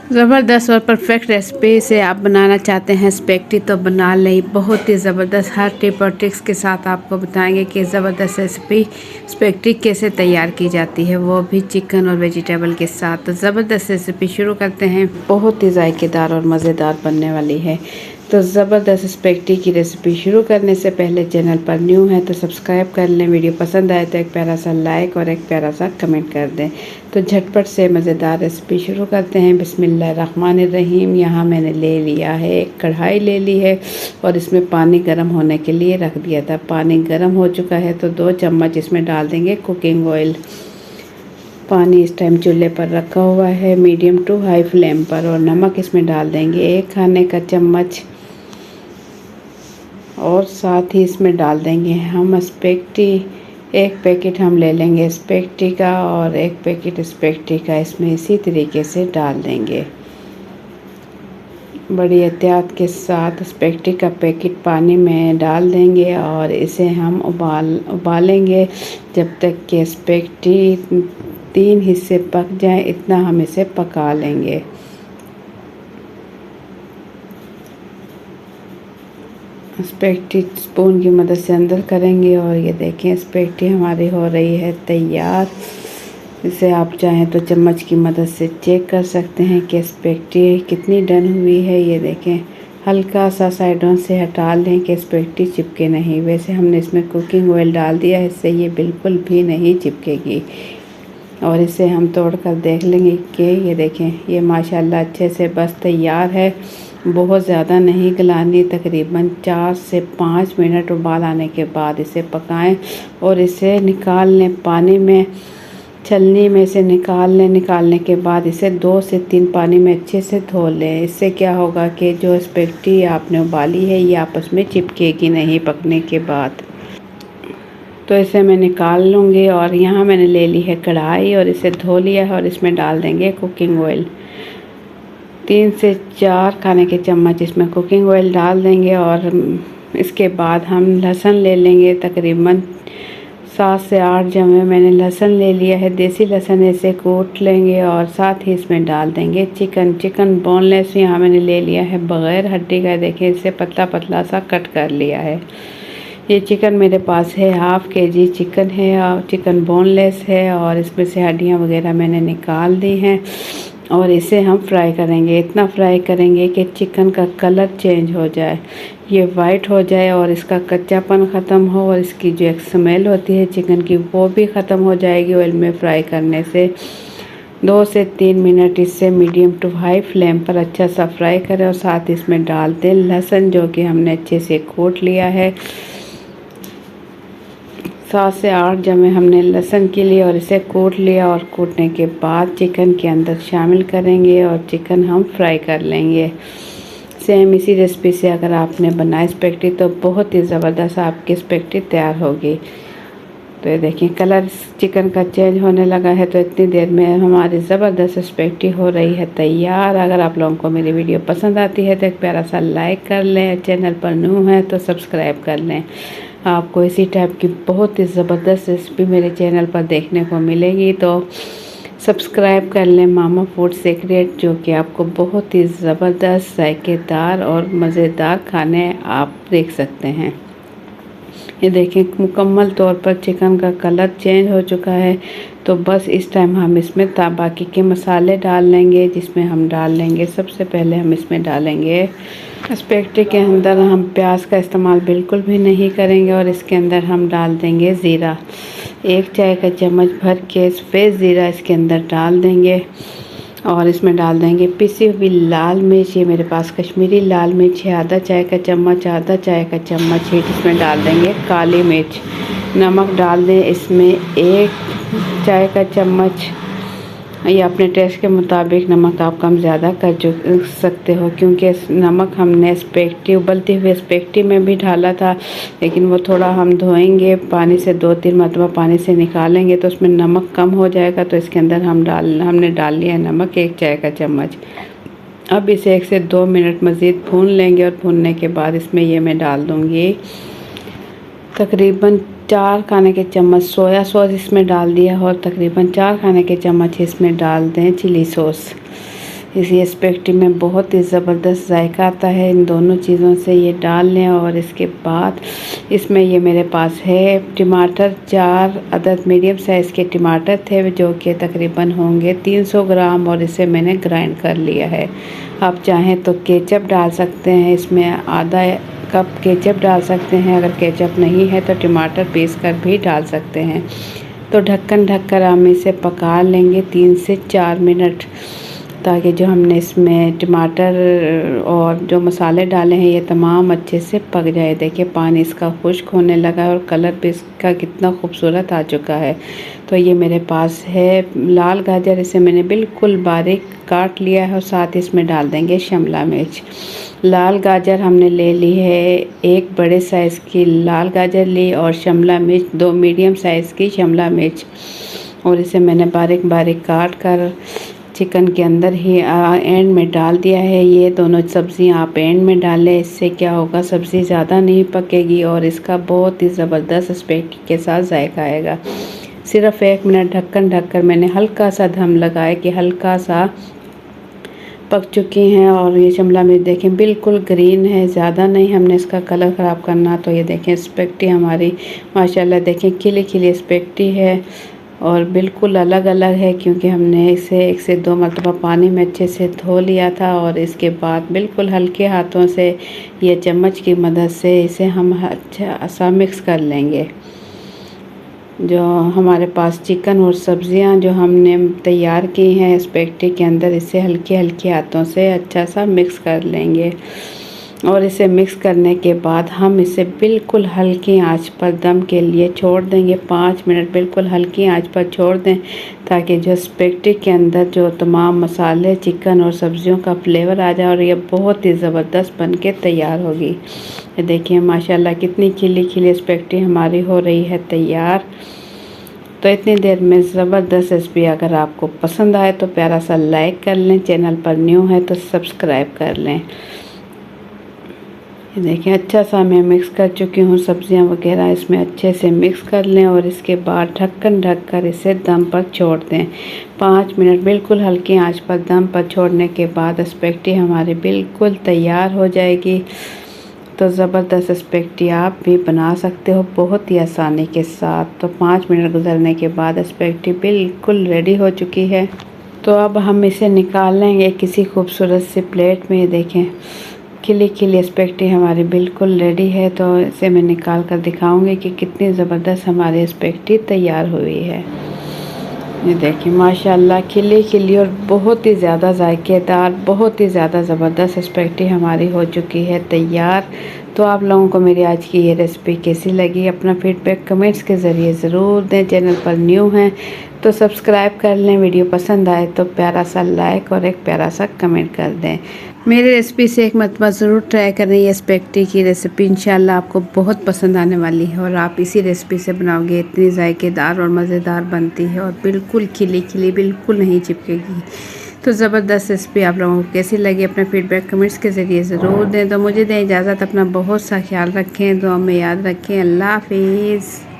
ज़बरदस्त और perfect recipe से आप बनाना चाहते हैं स्पेगेटी तो बना लें। बहुत ही ज़बरदस्त हर टिप और ट्रिक्स के साथ आपको बताएंगे कि ज़बरदस्त रेसिपी स्पेगेटी कैसे तैयार की जाती है, वो भी चिकन और वेजिटेबल के साथ। तो ज़बरदस्त रेसिपी शुरू करते हैं। बहुत ही जायकेदार और मज़ेदार बनने वाली है। तो ज़बरदस्त स्पेगेटी की रेसिपी शुरू करने से पहले चैनल पर न्यू है तो सब्सक्राइब कर लें। वीडियो पसंद आए तो एक प्यारा सा लाइक और एक प्यारा सा कमेंट कर दें। तो झटपट से मज़ेदार रेसिपी शुरू करते हैं। बिस्मिल्लाहिर्रहमानिर्रहीम। यहाँ मैंने ले लिया है, एक कढ़ाई ले ली है और इसमें पानी गर्म होने के लिए रख दिया था। पानी गर्म हो चुका है तो 2 चम्मच इसमें डाल देंगे कुकिंग ऑयल। पानी इस टाइम चूल्हे पर रखा हुआ है मीडियम टू हाई फ्लेम पर। और नमक इसमें डाल देंगे 1 खाने का चम्मच। और साथ ही इसमें डाल देंगे हम स्पेगेटी। 1 पैकेट हम ले लेंगे स्पेगेटी का और 1 पैकेट स्पेगेटी का इसमें इसी तरीके से डाल देंगे। बड़ी एहतियात के साथ स्पेगेटी का पैकेट पानी में डाल देंगे और इसे हम उबालेंगे जब तक कि स्पेगेटी 3 हिस्से पक जाए, इतना हम इसे पका लेंगे। स्पेगेटी स्पून की मदद से अंदर करेंगे और ये देखें स्पेगेटी हमारी हो रही है तैयार। इसे आप चाहें तो चम्मच की मदद से चेक कर सकते हैं कि स्पेगेटी कितनी डन हुई है। ये देखें, हल्का सा साइडों से हटा लें कि स्पेगेटी चिपके नहीं। वैसे हमने इसमें कुकिंग ऑयल डाल दिया है, इससे ये बिल्कुल भी नहीं चिपकेगी। और इसे हम तोड़ कर देख लेंगे कि ये देखें, ये माशाल्लाह अच्छे से बस तैयार है। बहुत ज़्यादा नहीं गलानी, तकरीबन 4 से 5 मिनट उबाल आने के बाद इसे पकाएं और इसे निकाल लें पानी में, छलनी में से निकाल लें। निकालने के बाद इसे 2 से 3 पानी में अच्छे से धो लें। इससे क्या होगा कि जो स्पेगेटी आपने उबाली है ये आपस में चिपकेगी नहीं पकने के बाद। तो इसे मैं निकाल लूँगी। और यहाँ मैंने ले ली है कढ़ाई और इसे धो लिया है और इसमें डाल देंगे कुकिंग ऑयल। 3 से 4 खाने के चम्मच इसमें कुकिंग ऑयल डाल देंगे। और इसके बाद हम लहसुन ले लेंगे, तकरीबन 7 से 8 जमे मैंने लहसुन ले लिया है। देसी लहसुन इसे कूट लेंगे और साथ ही इसमें डाल देंगे चिकन बोनलेस यहाँ मैंने ले लिया है, बग़ैर हड्डी का। देखें, इसे पतला पतला सा कट कर लिया है। ये चिकन मेरे पास है, हाफ़ kg चिकन है और चिकन बोनलेस है और इसमें से हड्डियाँ वगैरह मैंने निकाल दी हैं। और इसे हम फ्राई करेंगे, इतना फ्राई करेंगे कि चिकन का कलर चेंज हो जाए, ये वाइट हो जाए और इसका कच्चापन ख़त्म हो और इसकी जो एक स्मेल होती है चिकन की वो भी ख़त्म हो जाएगी ऑयल में फ्राई करने से। 2 से 3 मिनट इसे मीडियम टू हाई फ्लेम पर अच्छा सा फ्राई करें। और साथ इसमें डाल दें लहसुन जो कि हमने अच्छे से कूट लिया है। 7 से 8 जमे हमने लहसुन के लिए और इसे कूट लिया। और कूटने के बाद चिकन के अंदर शामिल करेंगे और चिकन हम फ्राई कर लेंगे। सेम इसी रेसिपी से अगर आपने बनाई स्पेगेटी तो बहुत ही ज़बरदस्त आपकी स्पेगेटी तैयार होगी। तो ये देखिए कलर चिकन का चेंज होने लगा है, तो इतनी देर में हमारी ज़बरदस्त स्पेगेटी हो रही है तैयार। अगर आप लोगों को मेरी वीडियो पसंद आती है तो एक प्यारा सा लाइक कर लें, चैनल पर न्यू है तो सब्सक्राइब कर लें। आपको इसी टाइप की बहुत ही ज़बरदस्त रेसिपी मेरे चैनल पर देखने को मिलेगी, तो सब्सक्राइब कर लें मामा फूड सीक्रेट, जो कि आपको बहुत ही ज़बरदस्त जायकेदार और मज़ेदार खाने आप देख सकते हैं। ये देखें मुकम्मल तौर पर चिकन का कलर चेंज हो चुका है। तो बस इस टाइम हम इसमें बाकी के मसाले डाल लेंगे, जिसमें हम डाल लेंगे सबसे पहले हम इसमें डालेंगे स्पेगेटी के अंदर हम प्याज का इस्तेमाल बिल्कुल भी नहीं करेंगे। और इसके अंदर हम डाल देंगे ज़ीरा, 1 चाय का चम्मच भर के सफ़ेद ज़ीरा इसके अंदर डाल देंगे। और इसमें डाल देंगे पिसी हुई लाल मिर्च, ये मेरे पास कश्मीरी लाल मिर्च है, आधा चाय का चम्मच है। इसमें डाल देंगे काली मिर्च। नमक डाल दें इसमें 1 चाय का चम्मच। ये अपने टेस्ट के मुताबिक नमक आप कम ज़्यादा कर सकते हो, क्योंकि नमक हमने स्पेगेटी उबलती हुई स्पेगेटी में भी डाला था, लेकिन वो थोड़ा हम धोएंगे पानी से, 2-3 मरतबा पानी से निकालेंगे तो उसमें नमक कम हो जाएगा। तो इसके अंदर हमने डाल लिया है नमक 1 चाय का चम्मच। अब इसे 1 से 2 मिनट मज़ीद भून लेंगे। और भूनने के बाद इसमें ये मैं डाल दूँगी तकरीबन 4 खाने के चम्मच सोया सॉस इसमें डाल दिया और तकरीबन 4 खाने के चम्मच इसमें डाल दें चिली सॉस। इसी स्पेगेटी में बहुत ही ज़बरदस्त जायका आता है। इन दोनों चीज़ों से ये डाल लें और इसके बाद इसमें ये मेरे पास है टमाटर, 4 अदद मीडियम साइज़ के टमाटर थे जो कि तकरीबन होंगे 300 ग्राम, और इसे मैंने ग्राइंड कर लिया है। आप चाहें तो केचप डाल सकते हैं, इसमें आधा कप केचप डाल सकते हैं। अगर केचप नहीं है तो टमाटर पीस कर भी डाल सकते हैं। तो ढक्कन ढककर हम इसे पका लेंगे 3 से 4 मिनट, ताकि जो हमने इसमें टमाटर और जो मसाले डाले हैं ये तमाम अच्छे से पक जाए। देखिए पानी इसका खुश्क होने लगा है और कलर भी इसका कितना खूबसूरत आ चुका है। तो ये मेरे पास है लाल गाजर, इसे मैंने बिल्कुल बारीक काट लिया है और साथ इसमें डाल देंगे शिमला मिर्च। लाल गाजर हमने ले ली है, एक बड़े साइज़ की लाल गाजर ली, और शिमला मिर्च 2 मीडियम साइज़ की शिमला मिर्च, और इसे मैंने बारीक बारीक काट कर चिकन के अंदर ही एंड में डाल दिया है। ये दोनों सब्ज़ियाँ आप एंड में डालें, इससे क्या होगा सब्ज़ी ज़्यादा नहीं पकेगी और इसका बहुत ही ज़बरदस्त स्पेगेटी के साथ जायका आएगा। सिर्फ़ 1 मिनट ढक्कन ढककर मैंने हल्का सा दम लगाया कि हल्का सा पक चुकी हैं। और ये शिमला मिर्च देखें बिल्कुल ग्रीन है, ज़्यादा नहीं हमने इसका कलर ख़राब करना। तो ये देखें स्पेगेटी हमारी माशाल्लाह देखें खिली खिली स्पेगेटी है और बिल्कुल अलग अलग है, क्योंकि हमने इसे 1 से 2 मरतबा पानी में अच्छे से धो लिया था। और इसके बाद बिल्कुल हल्के हाथों से ये चम्मच की मदद से इसे हम अच्छा सा मिक्स कर लेंगे। जो हमारे पास चिकन और सब्ज़ियां जो हमने तैयार की हैं स्पेगेटी के अंदर, इसे हल्के हल्के हाथों से अच्छा सा मिक्स कर लेंगे। और इसे मिक्स करने के बाद हम इसे बिल्कुल हल्की आंच पर दम के लिए छोड़ देंगे। 5 मिनट बिल्कुल हल्की आंच पर छोड़ दें, ताकि जो स्पेगेटी के अंदर जो तमाम मसाले चिकन और सब्ज़ियों का फ्लेवर आ जाए और ये बहुत ही ज़बरदस्त बन के तैयार होगी। ये देखिए माशाल्लाह कितनी खिली खिली स्पेगेटी हमारी हो रही है तैयार। तो इतनी देर में ज़बरदस्त रेसिपी अगर आपको पसंद आए तो प्यारा सा लाइक कर लें, चैनल पर न्यू है तो सब्सक्राइब कर लें। ये देखिए अच्छा सा मैं मिक्स कर चुकी हूँ, सब्जियाँ वगैरह इसमें अच्छे से मिक्स कर लें और इसके बाद ढक्कन ढक कर इसे दम पर छोड़ दें। 5 मिनट बिल्कुल हल्की आंच पर दम पर छोड़ने के बाद स्पेगेटी हमारी बिल्कुल तैयार हो जाएगी। तो ज़बरदस्त स्पेगेटी आप भी बना सकते हो बहुत ही आसानी के साथ। तो 5 मिनट गुजरने के बाद स्पेगेटी बिल्कुल रेडी हो चुकी है। तो अब हम इसे निकाल लेंगे किसी खूबसूरत सी प्लेट में। देखें खिली खिली स्पेगेटी हमारी बिल्कुल रेडी है। तो इसे मैं निकाल कर दिखाऊंगी कि कितनी ज़बरदस्त हमारी स्पेगेटी तैयार हुई है। ये देखिए माशाल्लाह खिली खिली और बहुत ही ज़्यादा जायकेदार, बहुत ही ज़्यादा ज़बरदस्त स्पेगेटी हमारी हो चुकी है तैयार। तो आप लोगों को मेरी आज की ये रेसिपी कैसी लगी अपना फीडबैक कमेंट्स के ज़रिए ज़रूर दें। चैनल पर न्यू हैं तो सब्सक्राइब कर लें, वीडियो पसंद आए तो प्यारा सा लाइक और एक प्यारा सा कमेंट कर दें। मेरी रेसिपी से एक मरतबा ज़रूर ट्राई करें। ये स्पेगेटी की रेसिपी इंशाल्लाह आपको बहुत पसंद आने वाली है और आप इसी रेसिपी से बनाओगे इतनी जायकेदार और मज़ेदार बनती है और बिल्कुल खिली खिली बिल्कुल नहीं चिपकेगी। तो ज़बरदस्त रेसिपी आप लोगों को कैसी लगी अपना फीडबैक कमेंट्स के ज़रिए ज़रूर दें। तो मुझे दें इजाज़त, अपना बहुत सा ख्याल रखें, दुआ में याद रखें। अल्लाह हाफिज़।